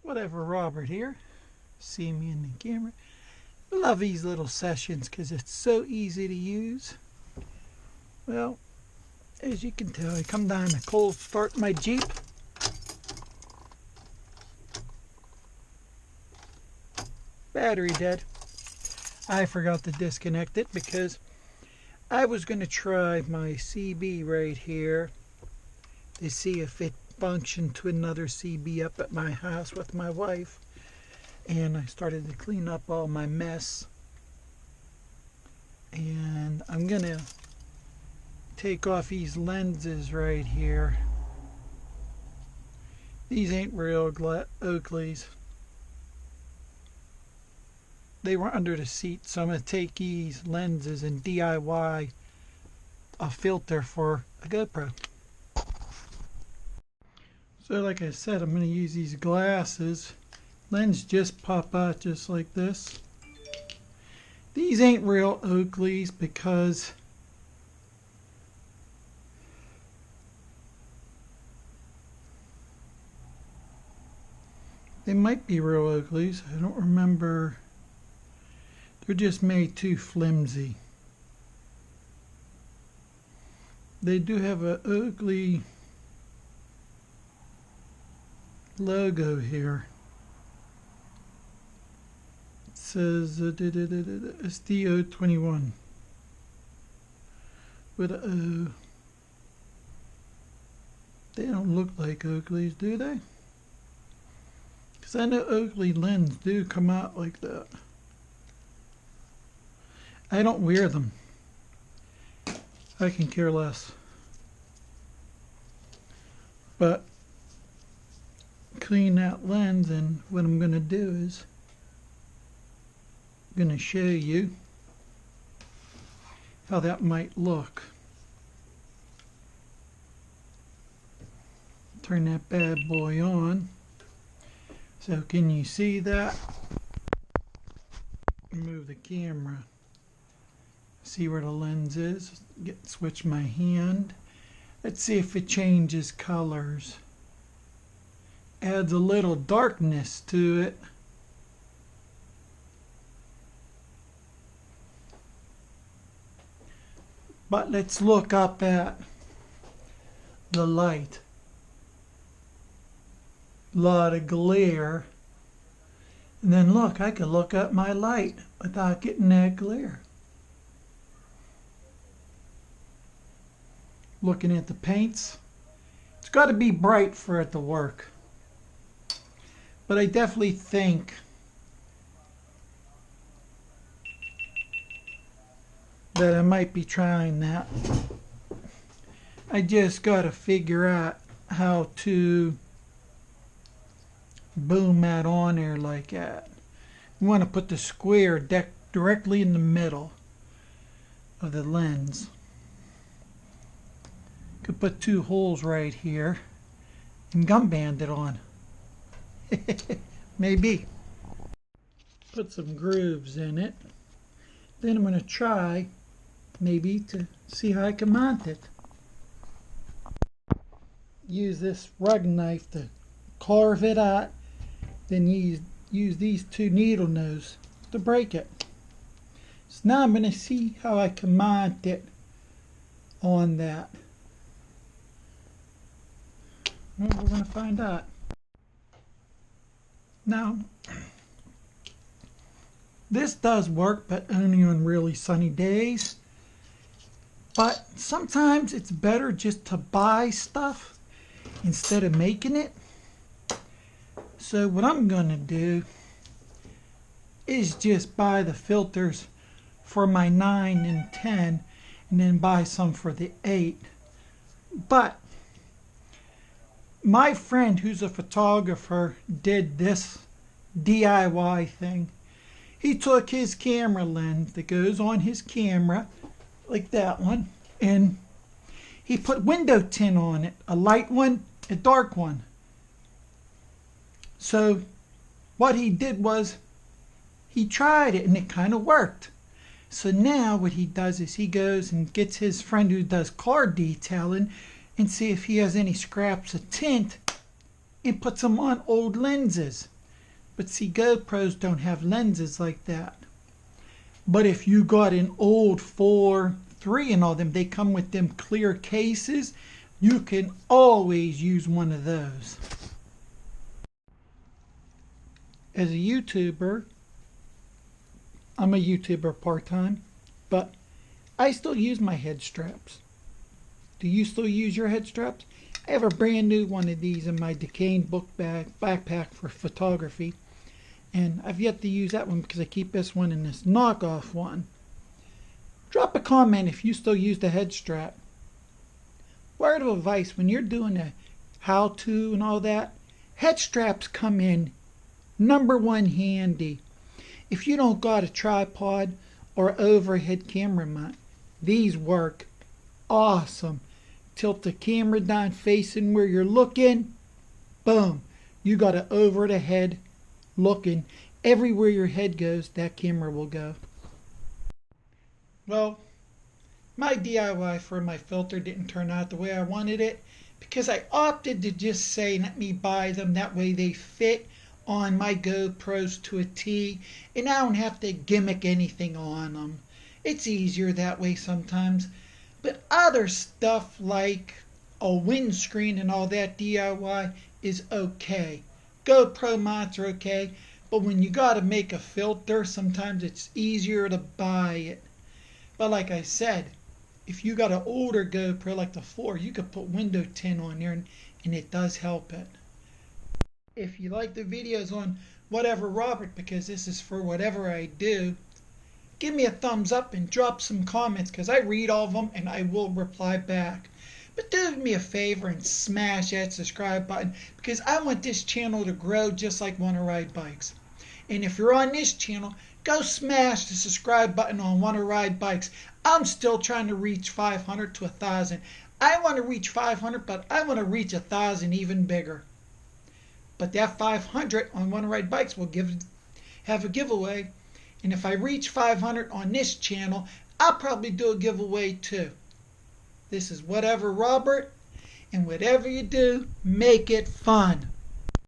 Whatever, Robert here. See me in the camera. I love these little sessions because it's so easy to use. Well, as you can tell, I come down to cold start my Jeep. Battery dead. I forgot to disconnect it because I was going to try my CB right here to see if it functioned to another CB up at my house with my wife. And I started to clean up all my mess. And I'm going to take off these lenses right here. These ain't real Oakleys. They were under the seat, so I'm going to take these lenses and DIY a filter for a GoPro. So like I said, I'm going to use these glasses. Lens just pop out just like this. These ain't real Oakleys because they might be real Oakleys. I don't remember. They're just made too flimsy. They do have an Oakley logo here. It says SDO21 with an O. They don't look like Oakleys, do they? Because I know Oakley lenses do come out like that. I don't wear them. I can care less. But clean that lens, and what I'm going to do is I'm going to show you how that might look. Turn that bad boy on. So can you see that? Move the camera. See where the lens is. Switch my hand. Let's see if it changes colors. Adds a little darkness to it. But let's look up at the light. A lot of glare. And then look, I can look up my light without getting that glare. Looking at the paints. It's got to be bright for it to work. But I definitely think that I might be trying that. I just got to figure out how to boom that on there like that. You want to put the square directly in the middle of the lens. Could put two holes right here and gum band it on. Maybe. Put some grooves in it. Then I'm going to try maybe to see how I can mount it. Use this rug knife to carve it out. Then use these two needle nose to break it. So now I'm going to see how I can mount it on that. Well, we're going to find out. Now, this does work, but only on really sunny days. But sometimes it's better just to buy stuff instead of making it. So what I'm going to do is just buy the filters for my 9 and 10 and then buy some for the 8. But my friend who's a photographer did this DIY thing. He took his camera lens that goes on his camera, like that one, and he put window tint on it, a light one, a dark one. So what he did was he tried it and it kind of worked. So now what he does is he goes and gets his friend who does car detailing and see if he has any scraps of tint and puts them on old lenses. But see, GoPros don't have lenses like that. But if you got an old 4.3 and all them, they come with them clear cases. You can always use one of those. As a YouTuber, I'm a YouTuber part-time, but I still use my head straps. Do you still use your head straps? I have a brand new one of these in my Decane book backpack for photography. And I've yet to use that one because I keep this one in this knockoff one. Drop a comment if you still use the head strap. Word of advice, when you're doing a how-to and all that, head straps come in #1 handy. If you don't got a tripod or overhead camera mount, these work awesome. Tilt the camera down facing where you're looking. Boom. You got it over the head looking. Everywhere your head goes, that camera will go. Well, my DIY for my filter didn't turn out the way I wanted it because I opted to just say let me buy them. That way they fit on my GoPros to a T and I don't have to gimmick anything on them. It's easier that way sometimes. But other stuff like a windscreen and all that DIY is okay. GoPro mounts are okay, but when you gotta make a filter, sometimes it's easier to buy it. But like I said, if you got an older GoPro like the 4, you could put window tint on there and it does help it. If you like the videos on Whatever Robert, because this is for whatever I do, give me a thumbs up and drop some comments because I read all of them and I will reply back. But do me a favor and smash that subscribe button because I want this channel to grow just like Wanna Ride Bikes. And if you're on this channel, go smash the subscribe button on Wanna Ride Bikes. I'm still trying to reach 500 to 1,000. I want to reach 500, but I want to reach 1,000 even bigger. But that 500 on Wanna Ride Bikes will have a giveaway. And if I reach 500 on this channel, I'll probably do a giveaway too. This is Whatever Robert, and whatever you do, make it fun.